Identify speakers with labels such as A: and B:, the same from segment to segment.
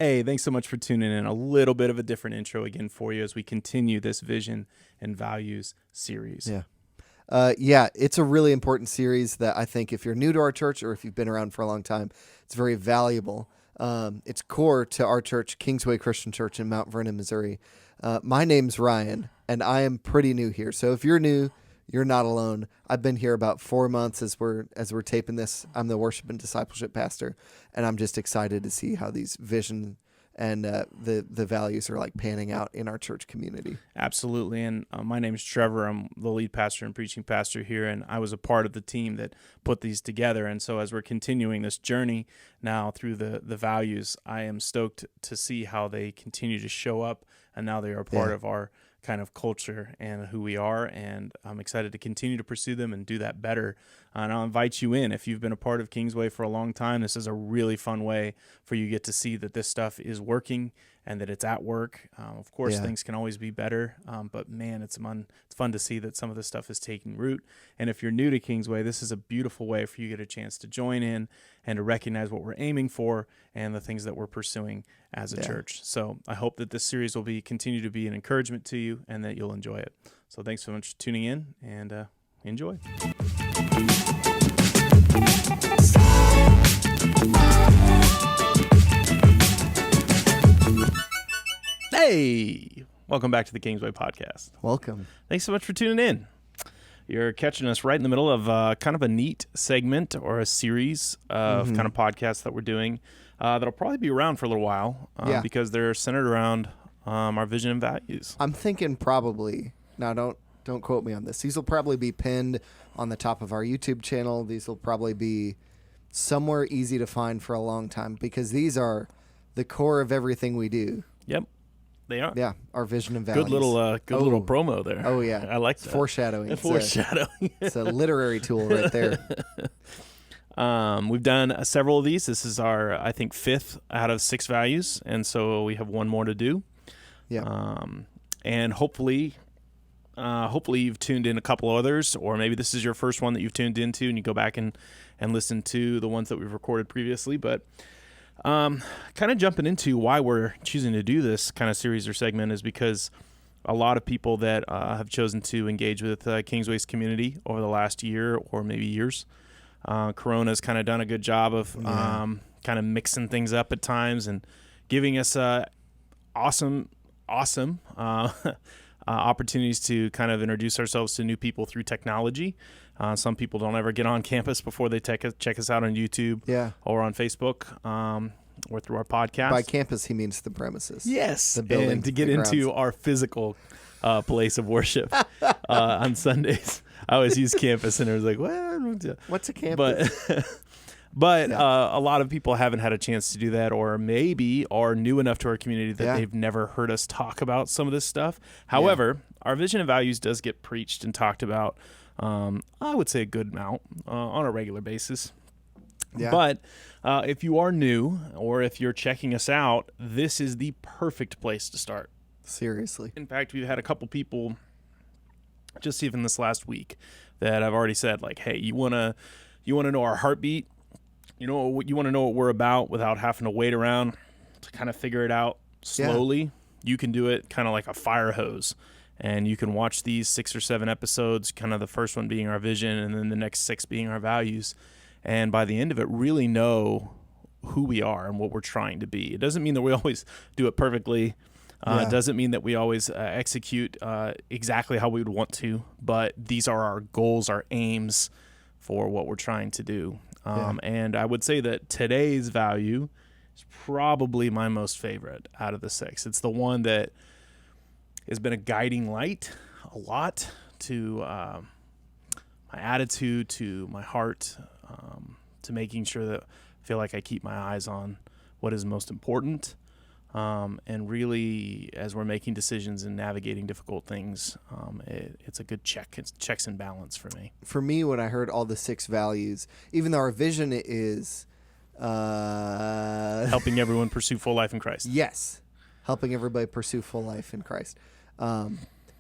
A: Hey, thanks so much for tuning in. A little bit of a different intro again for you as we continue this vision and values series.
B: It's a really important series that I think if you're new to our church or if you've been around for a long time, it's very valuable. It's core to our church, Kingsway Christian Church in Mount Vernon, Missouri. My name's Ryan, and I am pretty new here. So if you're new, you're not alone. I've been here about 4 months as we're taping this. I'm the worship and discipleship pastor, and I'm just excited to see how these vision and the values are like panning out in our church community.
A: Absolutely. And my name is Trevor. I'm the lead pastor and preaching pastor here, and I was a part of the team that put these together. And so as we're continuing this journey now through the values, I am stoked to see how they continue to show up, and now they are part of our kind of culture and who we are, and I'm excited to continue to pursue them and do that better. And I'll invite you in. If you've been a part of Kingsway for a long time, this is a really fun way for you to get to see that this stuff is working and that it's at work. Of course, things can always be better, but man, it's fun to see that some of this stuff is taking root. And if you're new to Kingsway, this is a beautiful way for you to get a chance to join in and to recognize what we're aiming for and the things that we're pursuing as a church. So I hope that this series will continue to be an encouragement to you and that you'll enjoy it. So thanks so much for tuning in, and enjoy. Hey, welcome back to the Kingsway podcast.
B: Welcome.
A: Thanks so much for tuning in. You're catching us right in the middle of kind of a neat segment or a series of kind of podcasts that we're doing that'll probably be around for a little while because they're centered around our vision and values.
B: I'm thinking probably, now don't quote me on this, these will probably be pinned on the top of our YouTube channel. These will probably be somewhere easy to find for a long time because these are the core of everything we do.
A: Yep. They are.
B: Yeah, our vision and values.
A: Good little promo there.
B: Oh, yeah.
A: I like that.
B: Foreshadowing.
A: Foreshadowing.
B: It's a literary tool right there.
A: We've done several of these. This is our, I think, 5th out of 6 values, and so we have one more to do.
B: Yeah.
A: And hopefully you've tuned in a couple others, or maybe this is your first one that you've tuned into, and you go back and listen to the ones that we've recorded previously. But kind of jumping into why we're choosing to do this kind of series or segment is because a lot of people that have chosen to engage with Kingsway's community over the last year or maybe years. Corona's kind of done a good job of kind of mixing things up at times and giving us awesome opportunities to kind of introduce ourselves to new people through technology. Some people don't ever get on campus before they check us out on YouTube or on Facebook or through our podcast.
B: By campus, he means the premises.
A: Yes.
B: The building.
A: And to get into our physical place of worship on Sundays. I always use campus, and I was like,
B: what's a campus?
A: But a lot of people haven't had a chance to do that, or maybe are new enough to our community that they've never heard us talk about some of this stuff. However, our vision and values does get preached and talked about, I would say a good amount on a regular basis. Yeah. But if you are new or if you're checking us out, this is the perfect place to start.
B: Seriously.
A: In fact, we've had a couple people just even this last week that I've already said, like, hey, you want to know our heartbeat? You want to know what we're about without having to wait around to kind of figure it out slowly? Yeah. You can do it kind of like a fire hose. And you can watch these 6 or 7 episodes, kind of the first one being our vision and then the next 6 being our values. And by the end of it, really know who we are and what we're trying to be. It doesn't mean that we always do it perfectly. It doesn't mean that we always execute exactly how we would want to, but these are our goals, our aims for what we're trying to do. And I would say that today's value is probably my most favorite out of the 6. It's the one that has been a guiding light a lot to my attitude, to my heart, to making sure that I feel like I keep my eyes on what is most important. And really, as we're making decisions and navigating difficult things, it's a good check. It's checks and balance for me.
B: For me, when I heard all the 6 values, even though our vision is
A: helping everyone pursue full life in Christ.
B: Yes, helping everybody pursue full life in Christ.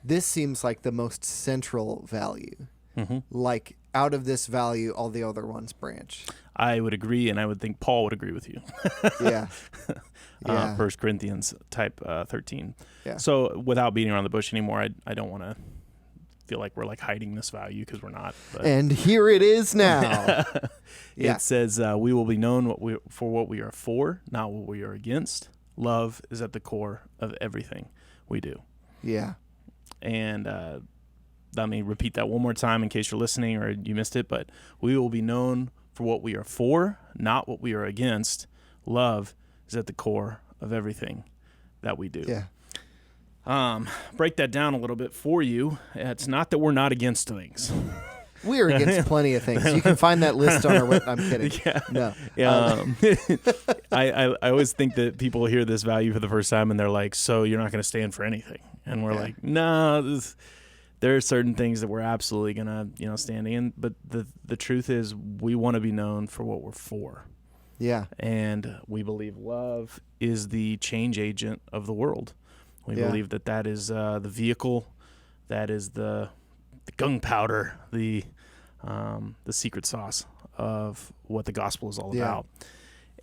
B: This seems like the most central value. Mm-hmm. Like out of this value, all the other ones branch.
A: I would agree, and I would think Paul would agree with you.
B: Yeah. Yeah.
A: 1 Corinthians type 13.
B: Yeah.
A: So without beating around the bush anymore, I don't want to feel like we're like hiding this value, because we're not. But.
B: And here it is now. Yeah.
A: It says we will be known for what we are for, not what we are against. Love is at the core of everything we do.
B: Yeah.
A: And let me repeat that one more time in case you're listening or you missed it. But we will be known for what we are for, not what we are against. Love is at the core of everything that we do.
B: Yeah.
A: Break that down a little bit for you. It's not that we're not against things.
B: We are against plenty of things. You can find that list on our website. I'm kidding.
A: Yeah.
B: No.
A: I always think that people hear this value for the first time and they're like, so you're not going to stand for anything. And we're like, no, there are certain things that we're absolutely going to, stand in. But the truth is we want to be known for what we're for.
B: Yeah.
A: And we believe love is the change agent of the world. We believe that is the vehicle, that is the gunpowder, the secret sauce of what the gospel is all about.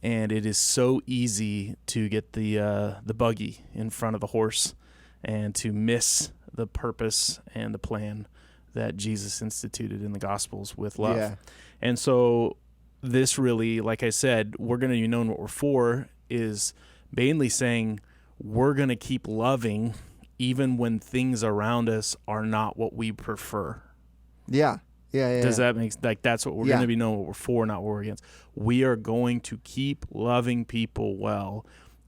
A: And it is so easy to get the buggy in front of the horse and to miss the purpose and the plan that Jesus instituted in the Gospels with love.
B: Yeah.
A: And so this really, like I said, we're going to be known what we're for is mainly saying we're going to keep loving even when things around us are not what we prefer.
B: Yeah. Yeah.
A: Does that make like that's what we're going to be known what we're for, not what we're against. We are going to keep loving people well,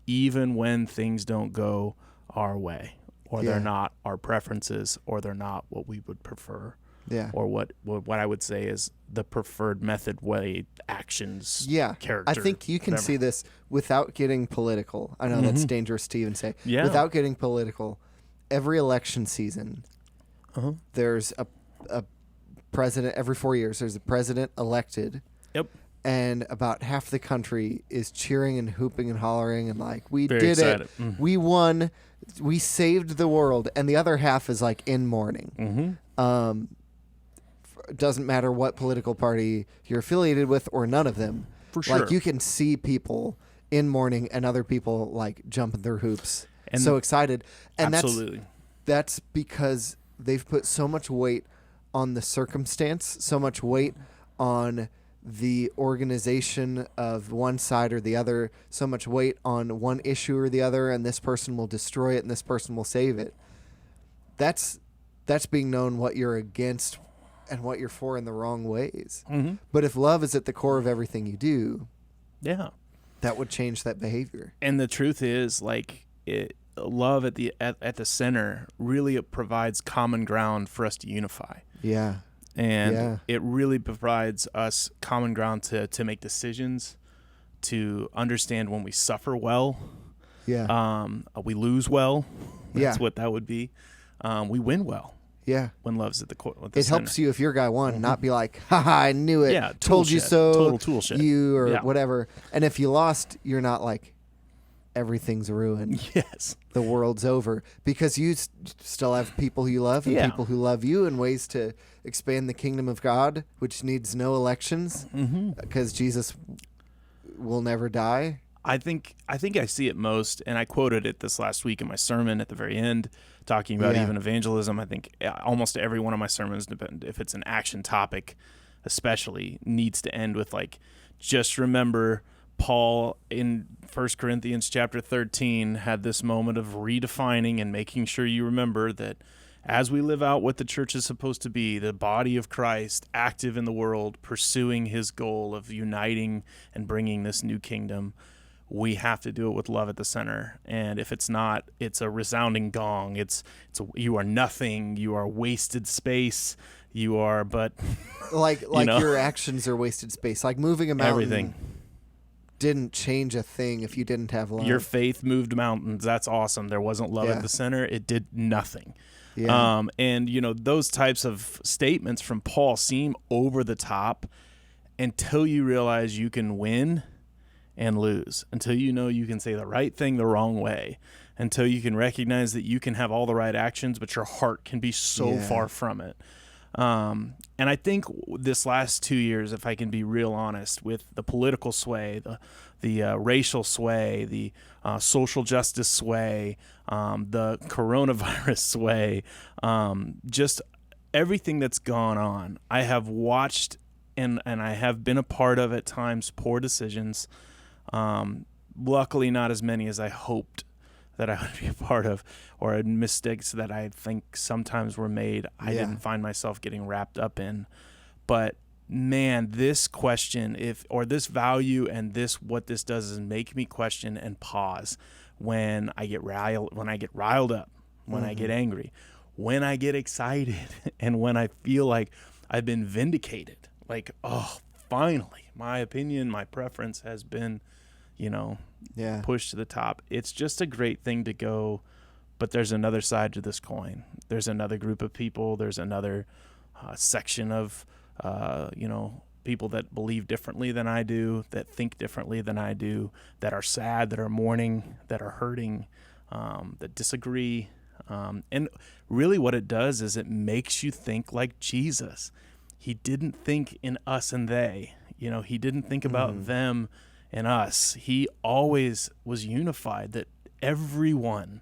A: even when things don't go our way, or they're not our preferences, or they're not what we would prefer.
B: Yeah.
A: Or what I would say is the preferred method, way, actions, character.
B: I think you can see this without getting political. I know that's dangerous to even say.
A: Yeah.
B: Without getting political, every election season, there's a president. Every 4 years, there's a president elected.
A: Yep.
B: And about half the country is cheering and hooping and hollering and like, we
A: Very
B: did
A: excited.
B: it. We won. We saved the world. And the other half is like in mourning. Doesn't matter what political party you're affiliated with or none of them.
A: For sure.
B: Like you can see people in mourning and other people like jumping through hoops.
A: And
B: so excited. And
A: absolutely.
B: That's because they've put so much weight on the circumstance, so much weight on the organization of one side or the other, so much weight on one issue or the other, and this person will destroy it and this person will save it. That's being known what you're against and what you're for in the wrong ways. But if love is at the core of everything you do, that would change that behavior.
A: And the truth is, like, love at the center really provides common ground for us to unify.
B: Yeah.
A: And it really provides us common ground to make decisions, to understand when we suffer well. We lose well. That's what that would be. We win well.
B: Yeah.
A: When love's at the core.
B: It helps you if your guy won, not be like, haha, I knew it.
A: Yeah,
B: told you
A: shit.
B: so.
A: Total tool shit.
B: You or whatever. And if you lost, you're not like, everything's ruined.
A: Yes.
B: The world's over. Because you still have people you love and people who love you, and ways to expand the kingdom of God, which needs no elections because Jesus will never die.
A: I think I see it most, and I quoted it this last week in my sermon at the very end, talking about even evangelism. I think almost every one of my sermons, if it's an action topic especially, needs to end with like, just remember Paul in 1 Corinthians chapter 13 had this moment of redefining and making sure you remember that as we live out what the church is supposed to be, the body of Christ, active in the world, pursuing his goal of uniting and bringing this new kingdom, we have to do it with love at the center. And if it's not, it's a resounding gong. You are nothing. You are wasted space. You are, but
B: like your actions are wasted space. Like moving a mountain.
A: Everything
B: didn't change a thing if you didn't have love.
A: Your faith moved mountains. That's awesome. There wasn't love at the center. It did nothing.
B: Yeah.
A: And those types of statements from Paul seem over the top until you realize you can win and lose, until you know you can say the right thing the wrong way, until you can recognize that you can have all the right actions, but your heart can be so far from it. And I think this last 2 years, if I can be real honest, with the political sway, the racial sway, the social justice sway, the coronavirus sway, just everything that's gone on, I have watched and I have been a part of at times poor decisions. Luckily, not as many as I hoped that I would be a part of, or mistakes that I think sometimes were made. I didn't find myself getting wrapped up in. But man, this question, this value and what this does is make me question and pause when I get riled up, when I get angry, when I get excited, and when I feel like I've been vindicated. Like, oh, finally, my opinion, my preference has been, pushed to the top. It's just a great thing to go, but there's another side to this coin. There's another group of people. There's another section of, people that believe differently than I do, that think differently than I do, that are sad, that are mourning, that are hurting, that disagree. And really what it does is it makes you think like Jesus. He didn't think in us and they. He didn't think about them and us. He always was unified, that everyone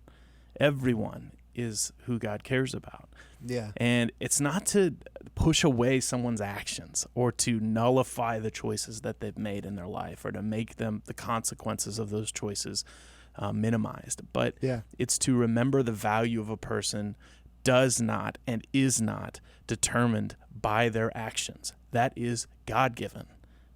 A: is who God cares about.
B: Yeah.
A: And it's not to push away someone's actions or to nullify the choices that they've made in their life or to make the consequences of those choices minimized. But it's to remember the value of a person does not and is not determined by their actions. That is God-given.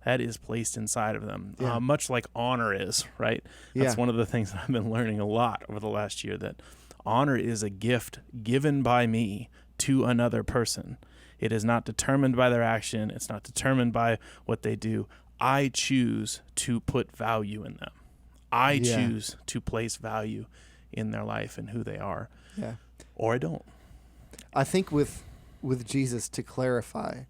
A: That is placed inside of them, much like honor is, right? That's one of the things that I've been learning a lot over the last year, that honor is a gift given by me to another person. It is not determined by their action. It's not determined by what they do. I choose to put value in them. I choose to place value in their life and who they are.
B: Yeah.
A: Or I don't.
B: I think with Jesus, to clarify,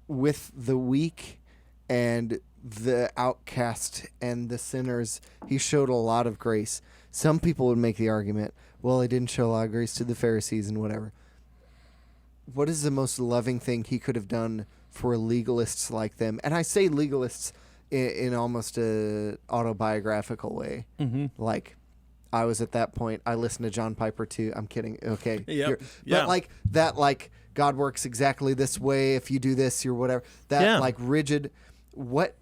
B: with the weak and the outcast and the sinners, he showed a lot of grace. Some people would make the argument, well, he didn't show a lot of grace to the Pharisees and whatever. What is the most loving thing he could have done for legalists like them? And I say legalists in almost a autobiographical way. Like, I was at that point, I listened to John Piper too. I'm kidding. Okay.
A: Yep.
B: But like that, like, God works exactly this way. If you do this, you're whatever. That like rigid. What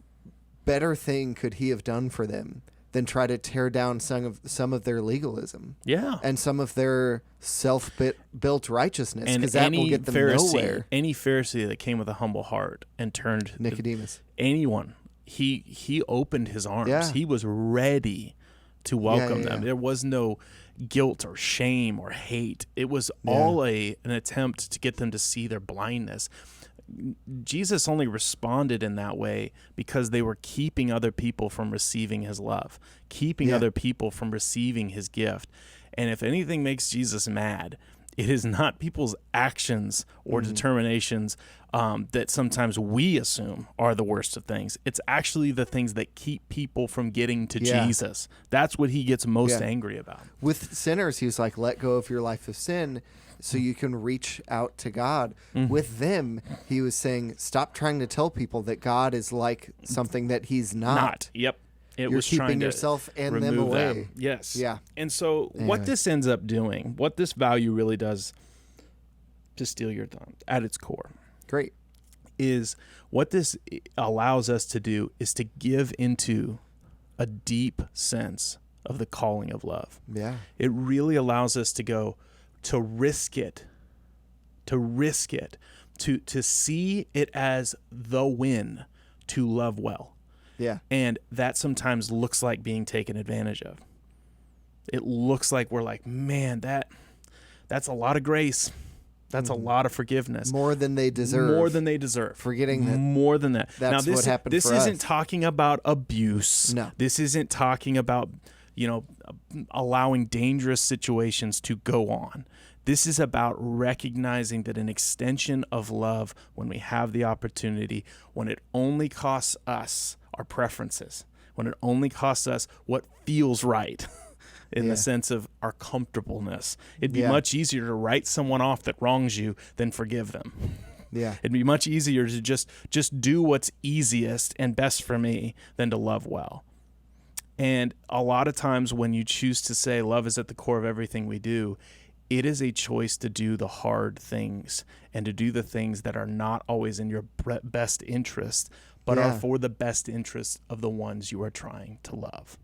B: better thing could he have done for them than try to tear down some of their legalism?
A: Yeah.
B: And some of their self-built righteousness,
A: And
B: because that will get them nowhere.
A: Any Pharisee that came with a humble heart and turned
B: Nicodemus.
A: Anyone, he opened his arms.
B: Yeah.
A: He was ready to welcome them.
B: Yeah.
A: There was no guilt or shame or hate. It was all an attempt to get them to see their blindness. Jesus only responded in that way because they were keeping other people from receiving his love, keeping other people from receiving his gift. And if anything makes Jesus mad, it is not people's actions or determinations that sometimes we assume are the worst of things. It's actually the things that keep people from getting to Jesus. That's what he gets most angry about.
B: With sinners, he was like, let go of your life of sin so you can reach out to God. With them, he was saying, stop trying to tell people that God is like something that he's not.
A: Yep.
B: You're
A: was
B: keeping
A: trying to
B: yourself and them
A: remove
B: away.
A: them. Yes.
B: Yeah.
A: And so what this ends up doing, what this value really does, to steal your thumb, at its core,
B: Great.
A: is what this allows us to do is to give into a deep sense of the calling of love.
B: Yeah.
A: It really allows us to go, to risk it, to see it as the win to love well.
B: Yeah.
A: And that sometimes looks like being taken advantage of. It looks like we're like, man, that's a lot of grace. That's a lot of forgiveness.
B: More than they deserve.
A: More than they deserve.
B: Forgetting that.
A: More than that.
B: That's
A: now,
B: what happened
A: This
B: for
A: isn't
B: us.
A: talking about abuse.
B: No.
A: This isn't talking about, allowing dangerous situations to go on. This is about recognizing that an extension of love, when we have the opportunity, when it only costs us our preferences, when it only costs us what feels right, in
B: Yeah.
A: the sense of our comfortableness. It'd be
B: Yeah.
A: much easier to write someone off that wrongs you than forgive them.
B: Yeah.
A: It'd be much easier to just do what's easiest and best for me than to love well. And a lot of times when you choose to say love is at the core of everything we do, it is a choice to do the hard things and to do the things that are not always in your best interest, but are
B: Yeah.
A: for the best interest of the ones you are trying to love.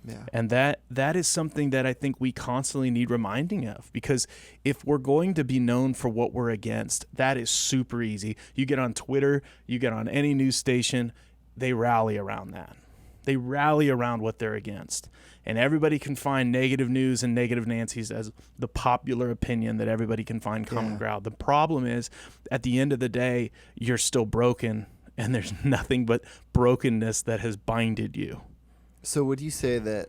B: Yeah.
A: And that is something that I think we constantly need reminding of, because if we're going to be known for what we're against, that is super easy. You get on Twitter, you get on any news station, they rally around that. They rally around what they're against. And everybody can find negative news and negative Nancy's as the popular opinion that everybody can find common
B: Yeah.
A: ground. The problem is, at the end of the day, you're still broken, and there's nothing but brokenness that has binded you.
B: So would you say that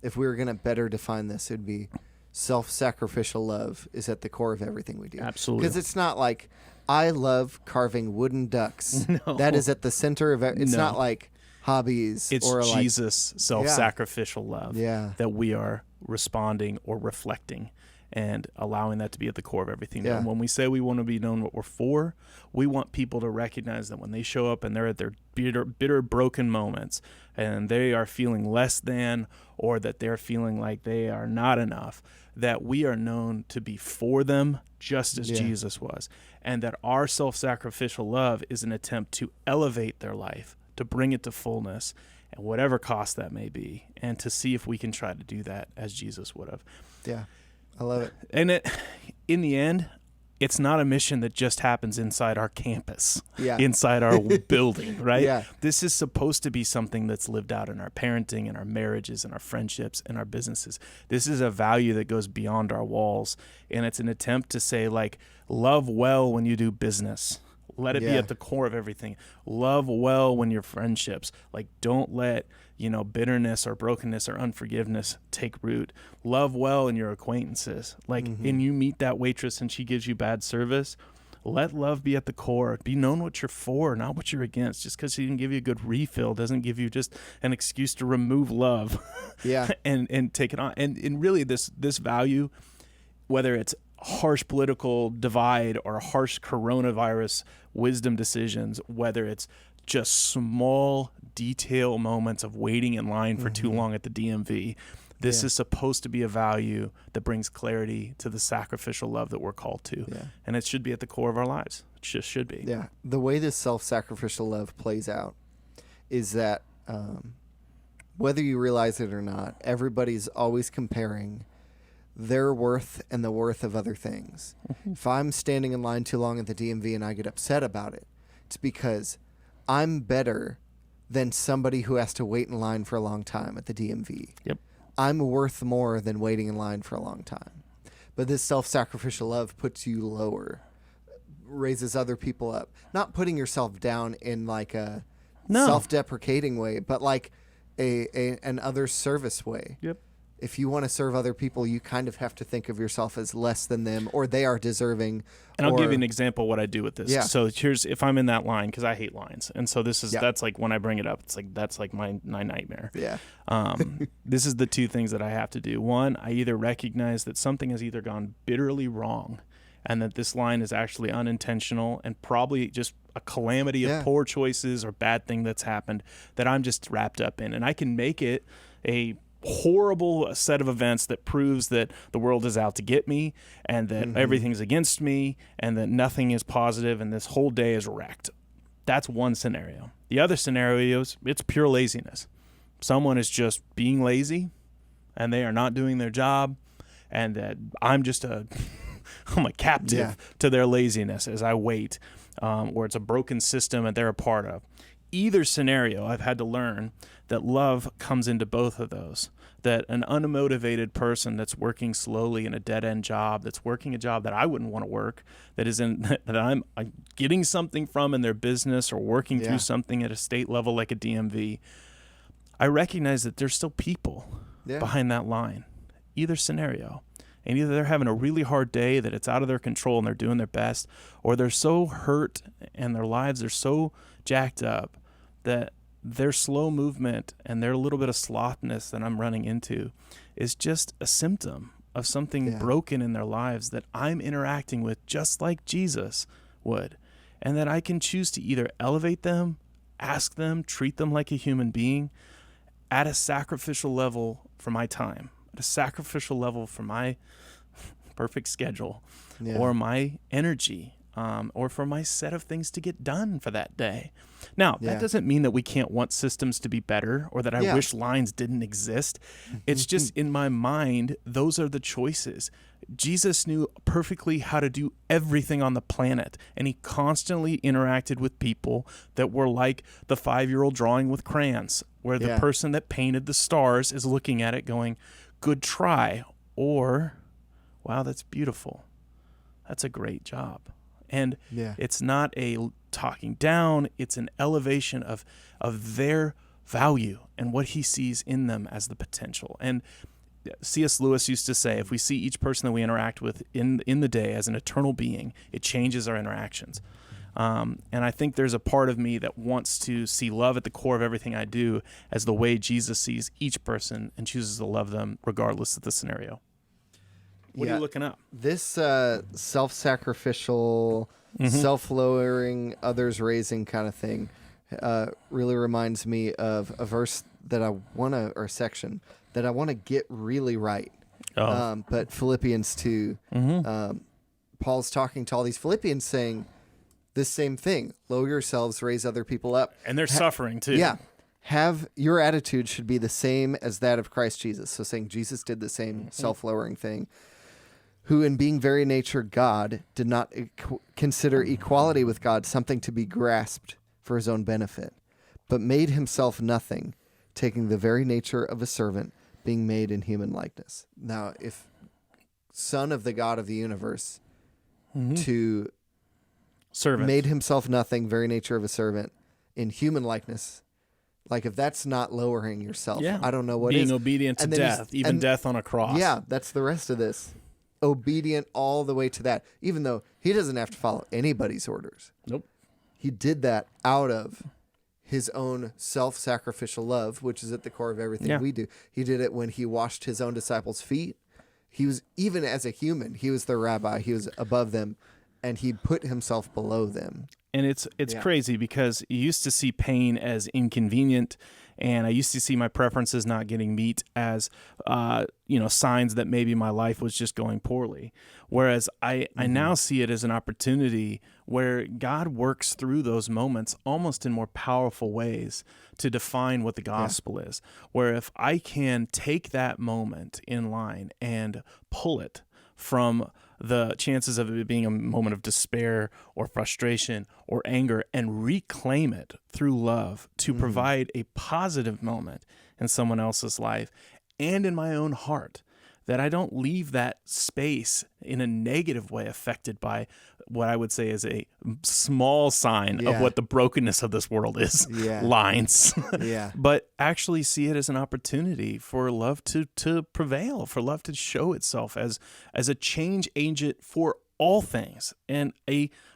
B: if we were going to better define this, it would be self-sacrificial love is at the core of everything we do?
A: Absolutely.
B: Because it's not like I love carving wooden ducks.
A: No.
B: That is at the center of it. It's
A: No.
B: not like hobbies.
A: It's
B: or like,
A: Jesus' self-sacrificial love
B: Yeah.
A: that we are responding or reflecting and allowing that to be at the core of everything.
B: Yeah.
A: And when we say we want to be known what we're for, we want people to recognize that when they show up and they're at their bitter, broken moments and they are feeling less than, or that they're feeling like they are not enough, that we are known to be for them just as
B: Yeah.
A: Jesus was. And that our self-sacrificial love is an attempt to elevate their life, to bring it to fullness, and whatever cost that may be, and to see if we can try to do that as Jesus would have.
B: Yeah. I love it.
A: And in the end, it's not a mission that just happens inside our campus,
B: Yeah.
A: inside our building, right?
B: Yeah.
A: This is supposed to be something that's lived out in our parenting and our marriages and our friendships and our businesses. This is a value that goes beyond our walls, and it's an attempt to say, like, love well when you do business. Let it be
B: Yeah.
A: at the core of everything. Love well when your friendships. Like, don't let, bitterness or brokenness or unforgiveness take root. Love well in your acquaintances. Like, and you meet that waitress and she gives you bad service. Let love be at the core. Be known what you're for, not what you're against. Just because she didn't give you a good refill doesn't give you just an excuse to remove love
B: Yeah.
A: and take it on. And really this value, whether it's harsh political divide or harsh coronavirus wisdom decisions, whether it's just small detail moments of waiting in line for too long at the DMV, this
B: Yeah.
A: is supposed to be a value that brings clarity to the sacrificial love that we're called to.
B: Yeah.
A: And it should be at the core of our lives. It just should be.
B: Yeah. The way this self-sacrificial love plays out is that whether you realize it or not, everybody's always comparing their worth and the worth of other things. If I'm standing in line too long at the DMV and I get upset about it, it's because I'm better than somebody who has to wait in line for a long time at the DMV.
A: Yep.
B: I'm worth more than waiting in line for a long time. But this self-sacrificial love puts you lower, raises other people up. Not putting yourself down in like a
A: No.
B: self-deprecating way, but like an other service way.
A: Yep.
B: If you want to serve other people, you kind of have to think of yourself as less than them, or they are deserving.
A: And I'll
B: or-
A: give you an example of what I do with this.
B: Yeah.
A: So here's, if I'm in that line, because I hate lines. And so
B: Yeah.
A: that's like when I bring it up, it's like, that's like my nightmare.
B: Yeah.
A: This is the two things that I have to do. One, I either recognize that something has either gone bitterly wrong and that this line is actually unintentional and probably just a calamity of
B: Yeah.
A: poor choices or bad thing that's happened that I'm just wrapped up in. And I can make it a horrible set of events that proves that the world is out to get me and that everything's against me and that nothing is positive and this whole day is wrecked. That's one scenario. The other scenario is it's pure laziness. Someone is just being lazy and they are not doing their job, and that I'm just I'm a captive
B: Yeah.
A: to their laziness as I wait, or it's a broken system that they're a part of. Either scenario, I've had to learn that love comes into both of those. That an unmotivated person that's working slowly in a dead-end job, that's working a job that I wouldn't want to work, that I'm getting something from in their business or working
B: Yeah.
A: through something at a state level like a DMV, I recognize that there's still people
B: Yeah.
A: behind that line. Either scenario. And either they're having a really hard day that it's out of their control and they're doing their best, or they're so hurt and their lives are so jacked up that their slow movement and their little bit of slothness that I'm running into is just a symptom of something broken in their lives that I'm interacting with just like Jesus would. And that I can choose to either elevate them, ask them, treat them like a human being at a sacrificial level for my time, at a sacrificial level for my perfect schedule, or my energy, or for my set of things to get done for that day. Now, that doesn't mean that we can't want systems to be better or that I wish lines didn't exist. It's just in my mind, those are the choices. Jesus knew perfectly how to do everything on the planet, and he constantly interacted with people that were like the 5-year-old drawing with crayons, where the person that painted the stars is looking at it going, good try, or, wow, that's beautiful. That's a great job. And it's not a talking down, it's an elevation of their value and what he sees in them as the potential. And C.S. Lewis used to say, if we see each person that we interact with in the day as an eternal being, it changes our interactions. And I think there's a part of me that wants to see love at the core of everything I do as the way Jesus sees each person and chooses to love them regardless of the scenario. What are you looking up?
B: This self-sacrificial, self-lowering, others-raising kind of thing really reminds me of a verse that I want to, or a section that I want to get really right. But Philippians 2, Paul's talking to all these Philippians saying this same thing. Lower yourselves, raise other people up.
A: And they're suffering too.
B: Yeah. Have your attitude should be the same as that of Christ Jesus. So saying Jesus did the same self-lowering thing. Who in being very nature God did not consider equality with God something to be grasped for his own benefit, but made himself nothing, taking the very nature of a servant, being made in human likeness. Now, if Son of the God of the universe to
A: servant
B: made himself nothing, very nature of a servant, in human likeness, like if that's not lowering yourself, I don't know what
A: being
B: is.
A: Being obedient to death, even death on a cross.
B: Yeah, that's the rest of this. Obedient all the way to that, even though he doesn't have to follow anybody's orders.
A: Nope.
B: He did that out of his own self-sacrificial love, which is at the core of everything we do. He did it when he washed his own disciples' feet. He was, even as a human, he was their rabbi. He was above them, and he put himself below them.
A: And it's crazy because you used to see pain as inconvenient, and I used to see my preferences not getting meet as signs that maybe my life was just going poorly. Whereas I now see it as an opportunity where God works through those moments almost in more powerful ways to define what the gospel is. Where if I can take that moment in line and pull it from the chances of it being a moment of despair or frustration or anger and reclaim it through love to provide a positive moment in someone else's life and in my own heart, that I don't leave that space in a negative way affected by what I would say is a small sign of what the brokenness of this world is, lines, but actually see it as an opportunity for love to prevail, for love to show itself as a change agent for all things, and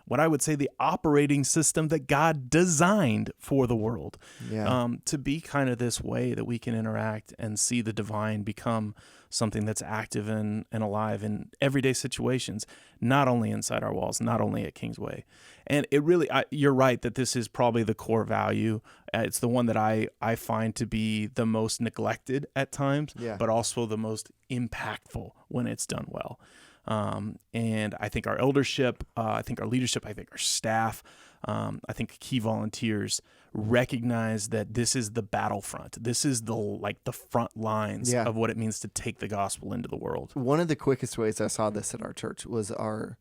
A: what I would say the operating system that God designed for the world, to be kind of this way that we can interact and see the divine become something that's active and alive in everyday situations, not only inside our walls, not only at Kingsway. And it really, you're right that this is probably the core value. It's the one that I find to be the most neglected at times, but also the most impactful when it's done well. And I think our eldership, I think our leadership, I think our staff, I think key volunteers recognize that this is the battlefront. This is the front lines of what it means to take the gospel into the world. One
B: of the quickest ways I saw this at our church was our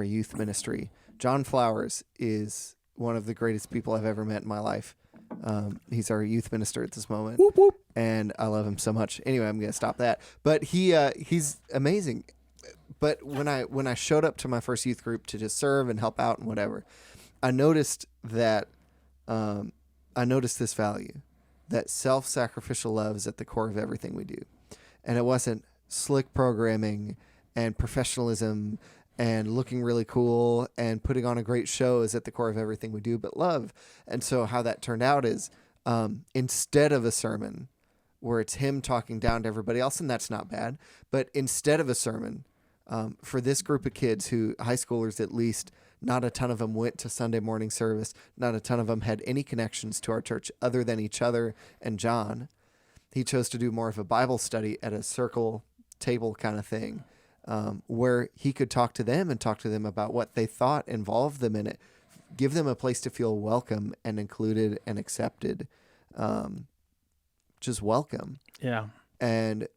B: youth ministry. John Flowers is one of the greatest people I've ever met in my life. He's our youth minister at this moment,
A: whoop, whoop.
B: And I love him so much. Anyway, I'm going to stop that. But he's amazing. But when I showed up to my first youth group to just serve and help out and whatever, I noticed that this value, that self-sacrificial love is at the core of everything we do. And it wasn't slick programming and professionalism and looking really cool and putting on a great show is at the core of everything we do, but love. And so how that turned out is instead of a sermon where it's him talking down to everybody else, and that's not bad, but instead of a sermon, for this group of kids who, high schoolers at least, not a ton of them went to Sunday morning service, not a ton of them had any connections to our church other than each other and John. He chose to do more of a Bible study at a circle table kind of thing, where he could talk to them and talk to them about what they thought, involve them in it, give them a place to feel welcome and included and accepted, just welcome.
A: Yeah.
B: And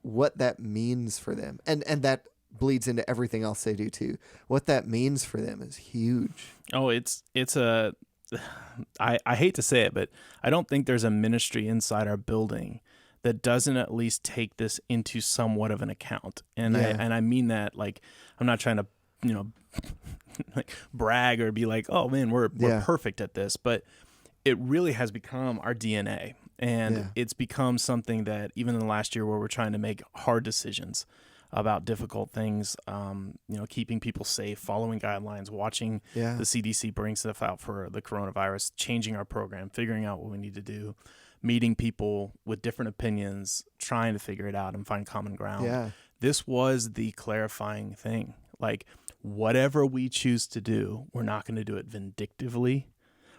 B: what that means for them. And that bleeds into everything else they do too. What that means for them is huge.
A: Oh, I hate to say it, but I don't think there's a ministry inside our building that doesn't at least take this into somewhat of an account. And I mean that, like, I'm not trying to, like brag or be like, oh man, we're perfect at this, but it really has become our DNA. And it's become something that even in the last year where we're trying to make hard decisions about difficult things, keeping people safe, following guidelines, watching the CDC bring stuff out for the coronavirus, changing our program, figuring out what we need to do, meeting people with different opinions, trying to figure it out and find common ground.
B: Yeah.
A: This was the clarifying thing. Like, whatever we choose to do, we're not going to do it vindictively.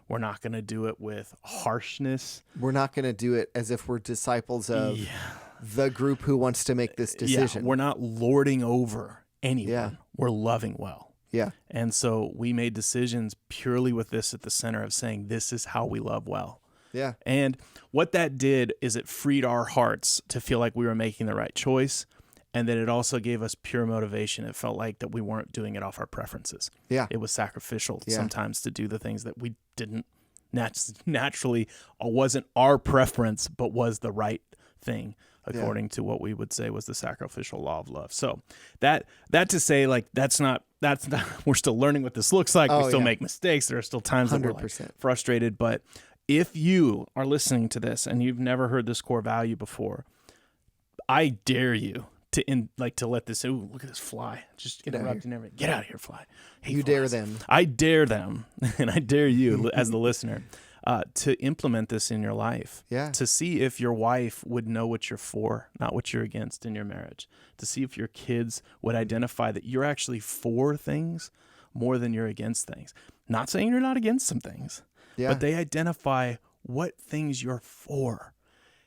A: We're not going to do it with harshness.
B: We're not going to do it as if we're disciples of the group who wants to make this decision.
A: Yeah, we're not lording over anyone.
B: Yeah.
A: We're loving well.
B: Yeah.
A: And so we made decisions purely with this at the center of saying, this is how we love well.
B: Yeah.
A: And what that did is it freed our hearts to feel like we were making the right choice. And then it also gave us pure motivation. It felt like that we weren't doing it off our preferences.
B: Yeah.
A: It was sacrificial sometimes to do the things that we didn't naturally, wasn't our preference, but was the right thing according to what we would say was the sacrificial law of love. So that to say, like, that's not, we're still learning what this looks like. We still make mistakes. There are still times that we're like frustrated, but if you are listening to this and you've never heard this core value before, I dare you to let this. Ooh, look at this fly! Just interrupting everything. Get out of here, fly! Hate
B: you
A: flies.
B: dare them.
A: I dare them, and I dare you as the listener to implement this in your life.
B: Yeah.
A: To see if your wife would know what you're for, not what you're against in your marriage. To see if your kids would identify that you're actually for things more than you're against things. Not saying you're not against some things, but they identify what things you're for.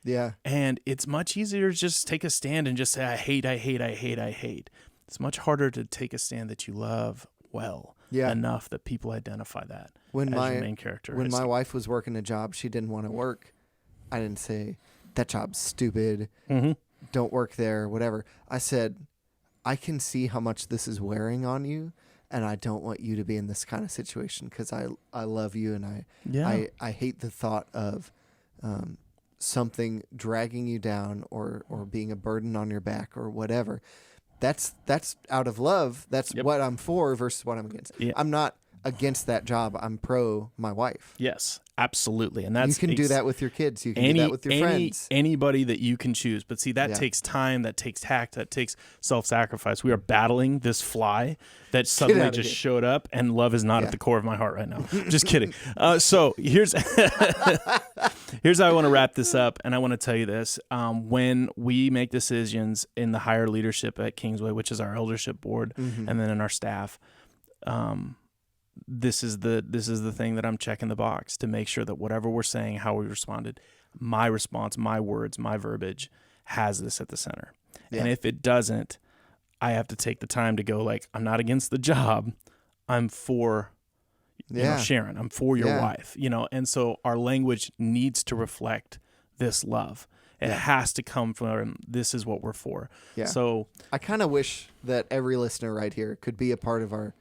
B: Yeah.
A: And it's much easier to just take a stand and just say, I hate. It's much harder to take a stand that you love well enough that people identify that as your main character.
B: When my wife was working a job she didn't want to work, I didn't say, that job's stupid. Mm-hmm. Don't work there, whatever. I said, I can see how much this is wearing on you, and I don't want you to be in this kind of situation because I love you, and I hate the thought of something dragging you down or being a burden on your back or whatever. That's out of love. That's what I'm for versus what I'm against. Yeah. I'm not against that job. I'm pro my wife.
A: Yes, absolutely. And that's
B: you can do that with your kids. You can do that with your friends.
A: Anybody that you can choose. But see, that takes time. That takes tact. That takes self-sacrifice. We are battling this fly that suddenly just showed up, and love is not at the core of my heart right now. Just kidding. So here's here's how I want to wrap this up, and I want to tell you this. When we make decisions in the higher leadership at Kingsway, which is our eldership board, and then in our staff, this is the thing that I'm checking the box to make sure that whatever we're saying, how we responded, my response, my words, my verbiage has this at the center. Yeah. And if it doesn't, I have to take the time to go, like, I'm not against the job. I'm for Sharon. I'm for your wife, and so our language needs to reflect this love. It has to come from, this is what we're for. Yeah. So
B: I kind of wish that every listener right here could be a part of our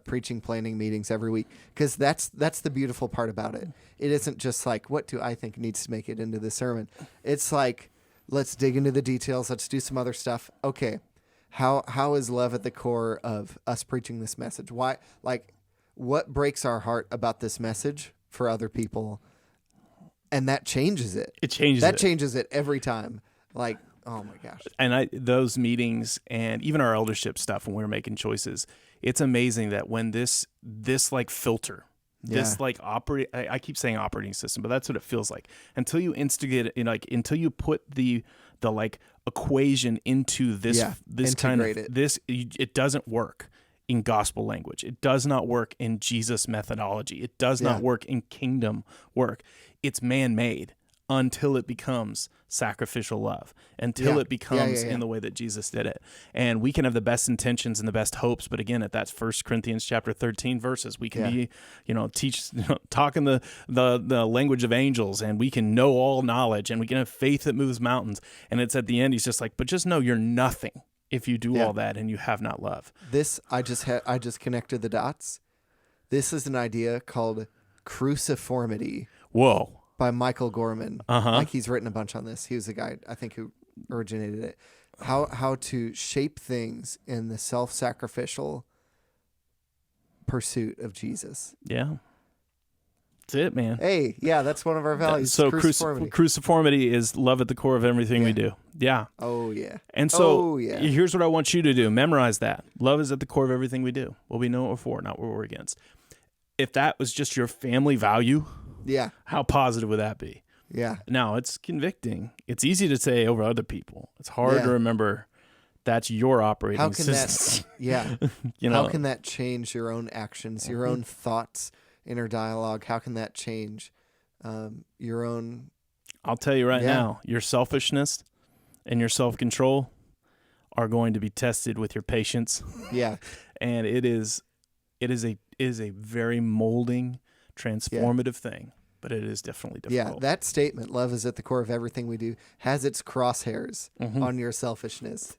B: preaching planning meetings every week, because that's the beautiful part about it. It isn't just like, what do I think needs to make it into the sermon? It's like, let's dig into the details. Let's do some other stuff. Okay, how is love at the core of us preaching this message? Why, like, what breaks our heart about this message for other people? And that changes it. Changes it every time. Like, oh my gosh.
A: And those meetings and even our eldership stuff when we were making choices, it's amazing that when this like filter This like I keep saying operating system, but that's what it feels like. Until you instigate it, like until you put the like equation into this kind of it doesn't work in gospel language. It does not work in Jesus methodology. It does not work in kingdom work. It's man-made until it becomes sacrificial love, until it becomes in the way that Jesus did it. And we can have the best intentions and the best hopes, but again, at that 1 Corinthians chapter 13 verses, we can be, talking the language of angels, and we can know all knowledge, and we can have faith that moves mountains. And it's at the end, he's just like, but just know you're nothing if you do all that and you have not love.
B: This, I just connected the dots. This is an idea called cruciformity.
A: Whoa.
B: By Michael Gorman. Like, he's written a bunch on this. He was the guy, I think, who originated it. How to shape things in the self-sacrificial pursuit of Jesus.
A: Yeah. That's it, man.
B: Hey, yeah, that's one of our values.
A: So cruciformity is love at the core of everything we do. Yeah.
B: Oh, yeah.
A: And so here's what I want you to do. Memorize that. Love is at the core of everything we do. What we know what we're for, not what we're against. If that was just your family value...
B: Yeah.
A: How positive would that be?
B: Yeah.
A: Now, it's convicting. It's easy to say over other people. It's hard to remember that's your operating system.
B: How can that change your own actions, your own thoughts, inner dialogue? How can that change your own...
A: I'll tell you right now, your selfishness and your self-control are going to be tested with your patience.
B: Yeah.
A: And it is a very molding, transformative thing, but it is definitely difficult.
B: Yeah, that statement, love is at the core of everything we do, has its crosshairs on your selfishness.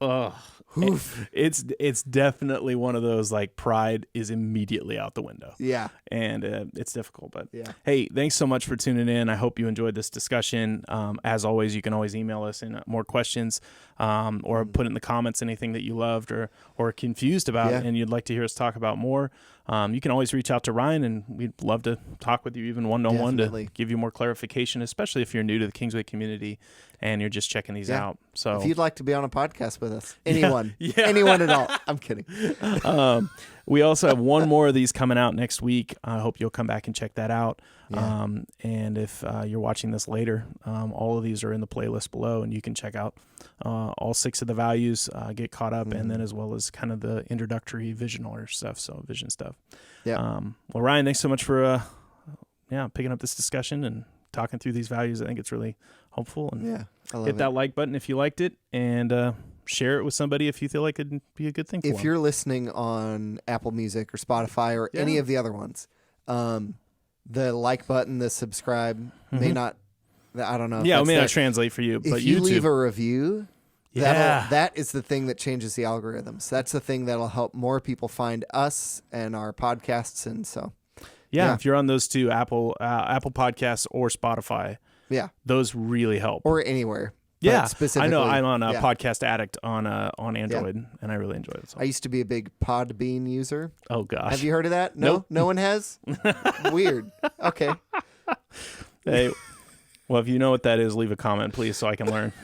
A: It's definitely one of those, like, pride is immediately out the window.
B: Yeah.
A: And it's difficult, but hey, thanks so much for tuning in. I hope you enjoyed this discussion. As always, you can always email us in more questions or put in the comments anything that you loved or confused about and you'd like to hear us talk about more. You can always reach out to Ryan, and we'd love to talk with you even one-on-one to give you more clarification, especially if you're new to the Kingsway community and you're just checking these out. So
B: if you'd like to be on a podcast with us, anyone at all. I'm kidding.
A: We also have one more of these coming out next week. I hope you'll come back and check that out. And if you're watching this later, all of these are in the playlist below, and you can check out all 6 of the values, get caught up, and then as well as kind of the introductory vision stuff. Yeah. Well, Ryan, thanks so much for picking up this discussion and talking through these values. I think it's really helpful. And
B: I love
A: hit that like button if you liked it, and share it with somebody if you feel like it'd be a good thing for them.
B: If you're listening on Apple Music or Spotify or any of the other ones, the like button, the subscribe may not, I don't know.
A: Yeah, it may not translate for you, but
B: if you
A: YouTube.
B: leave a review, that is the thing that changes the algorithms. That's the thing that'll help more people find us and our podcasts. And so,
A: if you're on those two, Apple Podcasts or Spotify, those really help.
B: Or anywhere.
A: Yeah,
B: specifically,
A: I know. I'm on a Podcast Addict on Android, and I really enjoy it. So.
B: I used to be a big Podbean user.
A: Oh gosh,
B: have you heard of that? No,
A: nope.
B: No one has. Weird. Okay.
A: Hey, well, if you know what that is, leave a comment, please, so I can learn.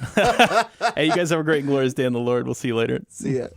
A: Hey, you guys have a great and glorious day in the Lord. We'll see you later.
B: See ya.